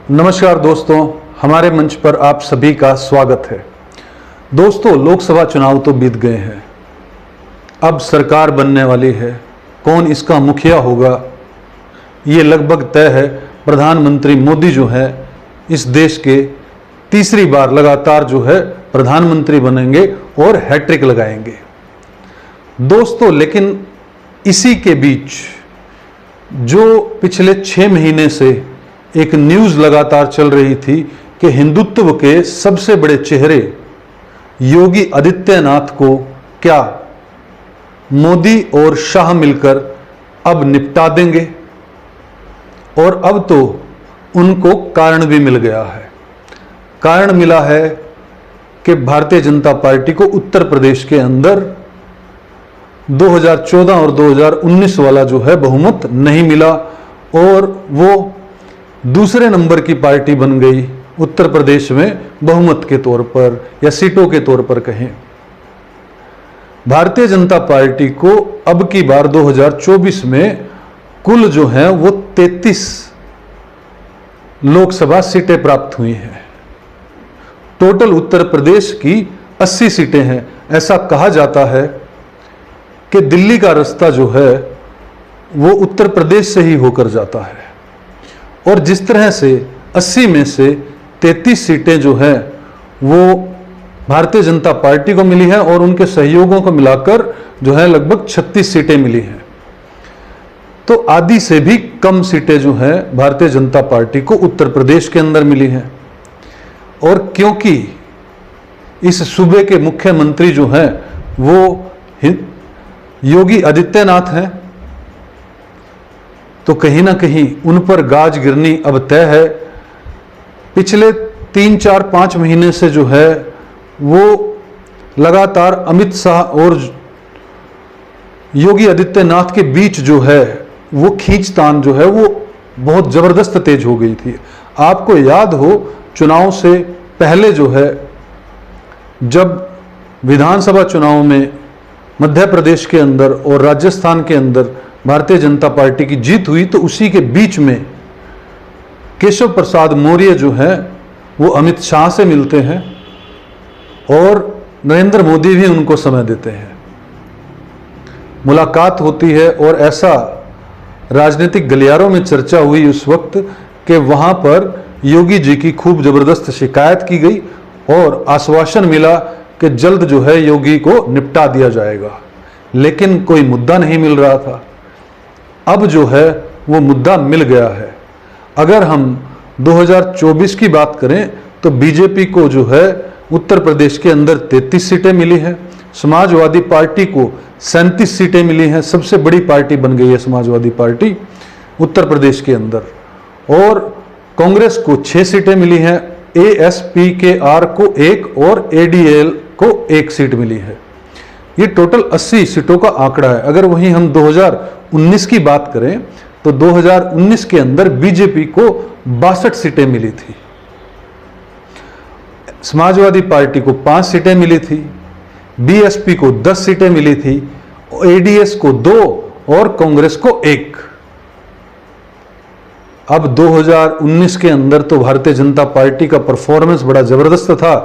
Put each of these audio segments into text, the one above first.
नमस्कार दोस्तों, हमारे मंच पर आप सभी का स्वागत है। दोस्तों, लोकसभा चुनाव तो बीत गए हैं, अब सरकार बनने वाली है। कौन इसका मुखिया होगा ये लगभग तय है। प्रधानमंत्री मोदी जो है इस देश के तीसरी बार लगातार जो है प्रधानमंत्री बनेंगे और हैट्रिक लगाएंगे। दोस्तों, लेकिन इसी के बीच जो पिछले 6 महीने से एक न्यूज़ लगातार चल रही थी कि हिंदुत्व के सबसे बड़े चेहरे योगी आदित्यनाथ को क्या मोदी और शाह मिलकर अब निपटा देंगे, और अब तो उनको कारण भी मिल गया है। कारण मिला है कि भारतीय जनता पार्टी को उत्तर प्रदेश के अंदर 2014 और 2019 वाला जो है बहुमत नहीं मिला और वो दूसरे नंबर की पार्टी बन गई उत्तर प्रदेश में बहुमत के तौर पर या सीटों के तौर पर कहें। भारतीय जनता पार्टी को अब की बार 2024 में कुल जो है वो 33 लोकसभा सीटें प्राप्त हुई हैं। टोटल उत्तर प्रदेश की 80 सीटें हैं। ऐसा कहा जाता है कि दिल्ली का रास्ता जो है वो उत्तर प्रदेश से ही होकर जाता है, और जिस तरह से 80 में से 33 सीटें जो है वो भारतीय जनता पार्टी को मिली है और उनके सहयोगों को मिलाकर जो है लगभग 36 सीटें मिली हैं, तो आधी से भी कम सीटें जो है भारतीय जनता पार्टी को उत्तर प्रदेश के अंदर मिली हैं। और क्योंकि इस सूबे के मुख्यमंत्री जो हैं वो योगी आदित्यनाथ हैं, तो कहीं ना कहीं उन पर गाज गिरनी अब तय है। पिछले 3, 4, 5 महीने से जो है वो लगातार अमित शाह और योगी आदित्यनाथ के बीच जो है वो खींचतान जो है वो बहुत ज़बरदस्त तेज हो गई थी। आपको याद हो, चुनाव से पहले जो है जब विधानसभा चुनाव में मध्य प्रदेश के अंदर और राजस्थान के अंदर भारतीय जनता पार्टी की जीत हुई, तो उसी के बीच में केशव प्रसाद मौर्य जो है वो अमित शाह से मिलते हैं और नरेंद्र मोदी भी उनको समय देते हैं। मुलाकात होती है और ऐसा राजनीतिक गलियारों में चर्चा हुई उस वक्त कि वहाँ पर योगी जी की खूब ज़बरदस्त शिकायत की गई और आश्वासन मिला कि जल्द जो है योगी को निपटा दिया जाएगा, लेकिन कोई मुद्दा नहीं मिल रहा था। अब जो है वो मुद्दा मिल गया है। अगर हम 2024 की बात करें तो बीजेपी को जो है उत्तर प्रदेश के अंदर 33 सीटें मिली हैं, समाजवादी पार्टी को 37 सीटें मिली हैं। सबसे बड़ी पार्टी बन गई है समाजवादी पार्टी उत्तर प्रदेश के अंदर, और कांग्रेस को 6 सीटें मिली हैं, ASPKR को 1 और ADL को 1 सीट मिली है। ये टोटल 80 सीटों का आंकड़ा है। अगर वहीं हम 2019 की बात करें तो 2019 के अंदर बीजेपी को 62 सीटें मिली थी, समाजवादी पार्टी को 5 सीटें मिली थी, BSP को 10 सीटें मिली थी, ADS को 2 और कांग्रेस को 1। अब 2019 के अंदर तो भारतीय जनता पार्टी का परफॉर्मेंस बड़ा जबरदस्त था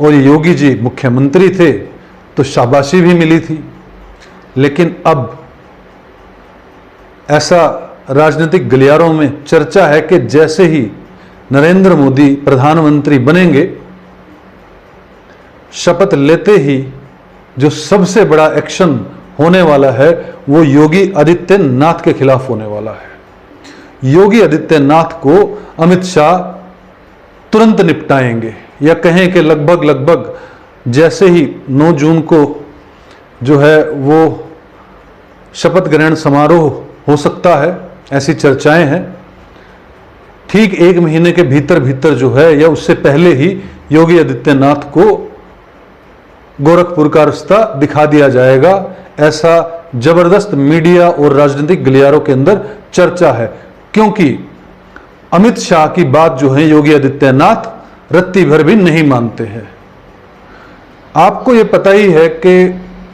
और योगी जी मुख्यमंत्री थे तो शाबाशी भी मिली थी, लेकिन अब ऐसा राजनीतिक गलियारों में चर्चा है कि जैसे ही नरेंद्र मोदी प्रधानमंत्री बनेंगे, शपथ लेते ही जो सबसे बड़ा एक्शन होने वाला है वो योगी आदित्यनाथ के खिलाफ होने वाला है। योगी आदित्यनाथ को अमित शाह तुरंत निपटाएंगे, या कहें कि लगभग जैसे ही 9 जून को जो है वो शपथ ग्रहण समारोह हो सकता है, ऐसी चर्चाएं हैं। ठीक 1 महीने के भीतर जो है या उससे पहले ही योगी आदित्यनाथ को गोरखपुर का रास्ता दिखा दिया जाएगा, ऐसा जबरदस्त मीडिया और राजनीतिक गलियारों के अंदर चर्चा है। क्योंकि अमित शाह की बात जो है योगी आदित्यनाथ रत्ती भर भी नहीं मानते हैं। आपको ये पता ही है कि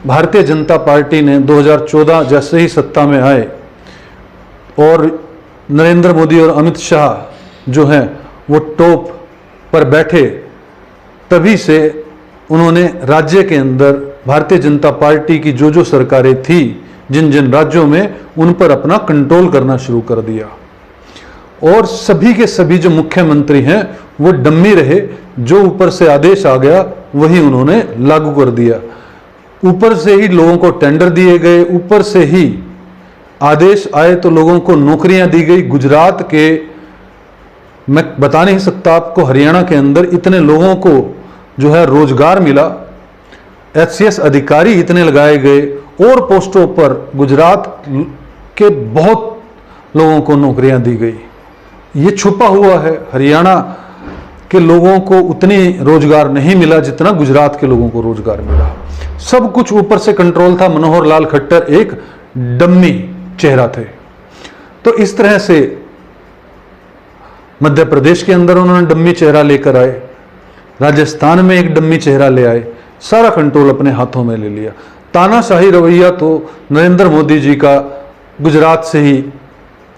भारतीय जनता पार्टी ने 2014 जैसे ही सत्ता में आए और नरेंद्र मोदी और अमित शाह जो हैं वो टॉप पर बैठे, तभी से उन्होंने राज्य के अंदर भारतीय जनता पार्टी की जो सरकारें थी, जिन जिन राज्यों में, उन पर अपना कंट्रोल करना शुरू कर दिया। और सभी के सभी जो मुख्यमंत्री हैं वो डम्मी रहे, जो ऊपर से आदेश आ गया वही उन्होंने लागू कर दिया। ऊपर से ही लोगों को टेंडर दिए गए, ऊपर से ही आदेश आए तो लोगों को नौकरियां दी गई। गुजरात के, मैं बता नहीं सकता आपको, हरियाणा के अंदर इतने लोगों को जो है रोजगार मिला, HCS अधिकारी इतने लगाए गए, और पोस्टों पर गुजरात के बहुत लोगों को नौकरियां दी गई। ये छुपा हुआ है, हरियाणा के लोगों को उतनी रोजगार नहीं मिला जितना गुजरात के लोगों को रोजगार मिला। सब कुछ ऊपर से कंट्रोल था। मनोहर लाल खट्टर एक डम्मी चेहरा थे। तो इस तरह से मध्य प्रदेश के अंदर उन्होंने डम्मी चेहरा लेकर आए, राजस्थान में एक डम्मी चेहरा ले आए, सारा कंट्रोल अपने हाथों में ले लिया। तानाशाही रवैया तो नरेंद्र मोदी जी का गुजरात से ही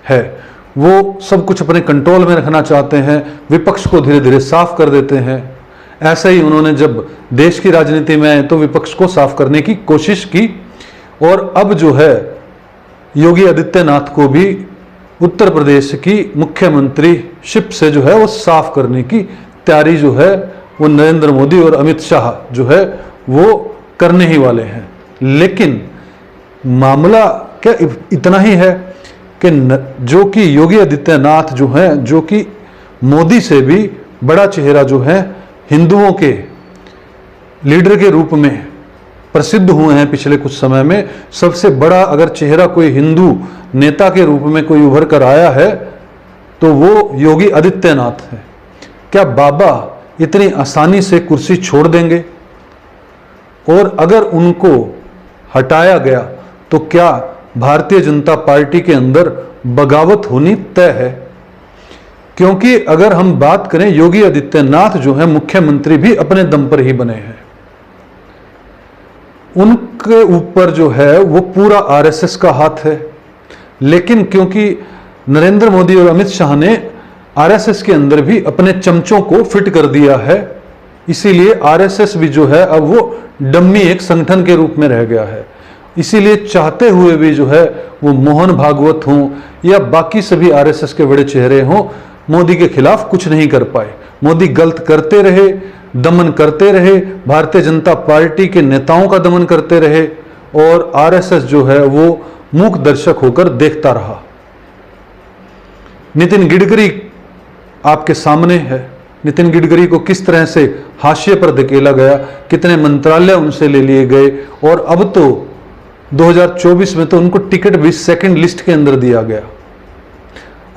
है। वो सब कुछ अपने कंट्रोल में रखना चाहते हैं, विपक्ष को धीरे धीरे साफ कर देते हैं। ऐसे ही उन्होंने जब देश की राजनीति में आए तो विपक्ष को साफ करने की कोशिश की, और अब जो है योगी आदित्यनाथ को भी उत्तर प्रदेश की मुख्यमंत्रीशिप से जो है वो साफ करने की तैयारी जो है वो नरेंद्र मोदी और अमित शाह जो है वो करने ही वाले हैं। लेकिन मामला क्या इतना ही है कि जो कि योगी आदित्यनाथ जो हैं, जो कि मोदी से भी बड़ा चेहरा जो है, हिंदुओं के लीडर के रूप में प्रसिद्ध हुए हैं पिछले कुछ समय में, सबसे बड़ा अगर चेहरा कोई हिंदू नेता के रूप में कोई उभर कर आया है तो वो योगी आदित्यनाथ है। क्या बाबा इतनी आसानी से कुर्सी छोड़ देंगे? और अगर उनको हटाया गया तो क्या भारतीय जनता पार्टी के अंदर बगावत होनी तय है? क्योंकि अगर हम बात करें, योगी आदित्यनाथ जो है मुख्यमंत्री भी अपने दम पर ही बने हैं। उनके ऊपर जो है वो पूरा RSS का हाथ है। लेकिन क्योंकि नरेंद्र मोदी और अमित शाह ने RSS के अंदर भी अपने चमचों को फिट कर दिया है, इसीलिए RSS भी जो है अब वो डम्मी एक संगठन के रूप में रह गया है। इसीलिए चाहते हुए भी जो है वो मोहन भागवत हों या बाकी सभी RSS के बड़े चेहरे हों, मोदी के खिलाफ कुछ नहीं कर पाए। मोदी गलत करते रहे, दमन करते रहे, भारतीय जनता पार्टी के नेताओं का दमन करते रहे, और RSS जो है वो मूक दर्शक होकर देखता रहा। नितिन गडकरी आपके सामने है। नितिन गडकरी को किस तरह से हाशिए पर धकेला गया, कितने मंत्रालय उनसे ले लिए गए, और अब तो 2024 में तो उनको टिकट भी सेकंड लिस्ट के अंदर दिया गया।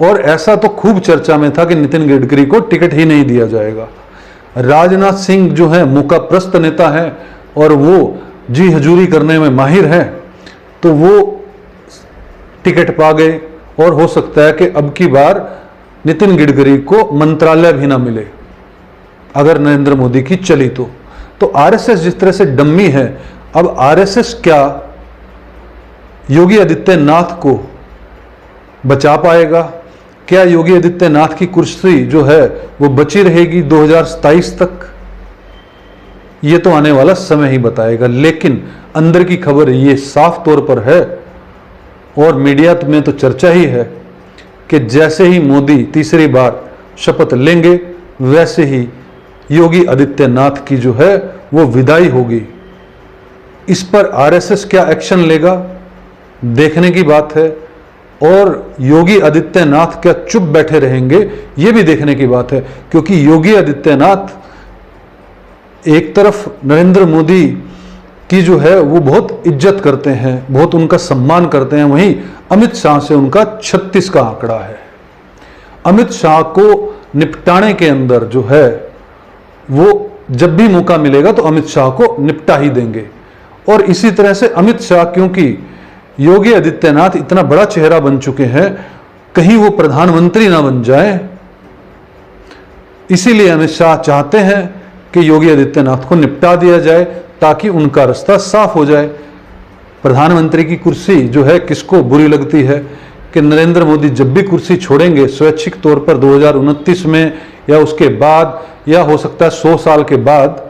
और ऐसा तो खूब चर्चा में था कि नितिन गडकरी को टिकट ही नहीं दिया जाएगा। राजनाथ सिंह जो है मौकाप्रस्त नेता है और वो जी हजूरी करने में माहिर है, तो वो टिकट पा गए, और हो सकता है कि अब की बार नितिन गडकरी को मंत्रालय भी ना मिले अगर नरेंद्र मोदी की चली तो RSS जिस तरह से डम्मी है, अब RSS क्या योगी आदित्यनाथ को बचा पाएगा? क्या योगी आदित्यनाथ की कुर्सी जो है वो बची रहेगी 2027 तक? ये तो आने वाला समय ही बताएगा। लेकिन अंदर की खबर ये साफ तौर पर है, और मीडिया में तो चर्चा ही है कि जैसे ही मोदी तीसरी बार शपथ लेंगे वैसे ही योगी आदित्यनाथ की जो है वो विदाई होगी। इस पर RSS क्या एक्शन लेगा, देखने की बात है, और योगी आदित्यनाथ क्या चुप बैठे रहेंगे, ये भी देखने की बात है। क्योंकि योगी आदित्यनाथ एक तरफ नरेंद्र मोदी की जो है वो बहुत इज्जत करते हैं, बहुत उनका सम्मान करते हैं, वहीं अमित शाह से उनका 36 का आंकड़ा है। अमित शाह को निपटाने के अंदर जो है वो जब भी मौका मिलेगा तो अमित शाह को निपटा ही देंगे। और इसी तरह से अमित शाह, क्योंकि योगी आदित्यनाथ इतना बड़ा चेहरा बन चुके हैं, कहीं वो प्रधानमंत्री ना बन जाए, इसीलिए अमित शाह चाहते हैं कि योगी आदित्यनाथ को निपटा दिया जाए ताकि उनका रास्ता साफ हो जाए। प्रधानमंत्री की कुर्सी जो है किसको बुरी लगती है कि नरेंद्र मोदी जब भी कुर्सी छोड़ेंगे स्वैच्छिक तौर पर 2029 में या उसके बाद, या हो सकता है 100 साल के बाद,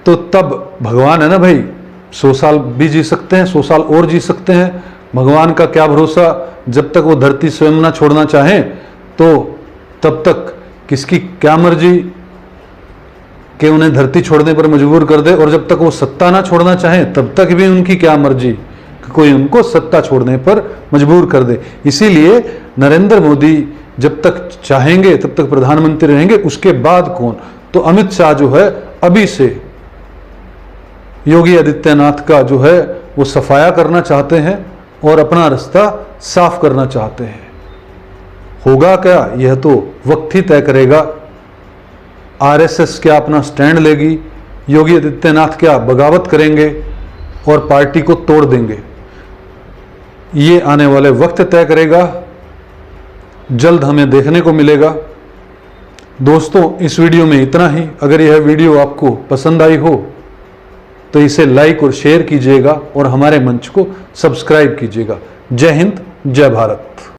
तो तब भगवान है ना भाई, 100 साल भी जी सकते हैं, 100 साल और जी सकते हैं। भगवान का क्या भरोसा, जब तक वो धरती स्वयं ना छोड़ना चाहें तो तब तक किसकी क्या मर्जी कि उन्हें धरती छोड़ने पर मजबूर कर दे, और जब तक वो सत्ता ना छोड़ना चाहें तब तक भी उनकी क्या मर्जी कि कोई उनको सत्ता छोड़ने पर मजबूर कर दे। इसीलिए नरेंद्र मोदी जब तक चाहेंगे तब तक प्रधानमंत्री रहेंगे, उसके बाद कौन, तो अमित शाह जो है अभी से योगी आदित्यनाथ का जो है वो सफाया करना चाहते हैं और अपना रास्ता साफ करना चाहते हैं। होगा क्या, यह तो वक्त ही तय करेगा। आरएसएस क्या अपना स्टैंड लेगी, योगी आदित्यनाथ क्या बगावत करेंगे और पार्टी को तोड़ देंगे, ये आने वाले वक्त तय करेगा। जल्द हमें देखने को मिलेगा। दोस्तों, इस वीडियो में इतना ही। अगर यह वीडियो आपको पसंद आई हो तो इसे लाइक और शेयर कीजिएगा और हमारे मंच को सब्सक्राइब कीजिएगा। जय हिंद, जय भारत।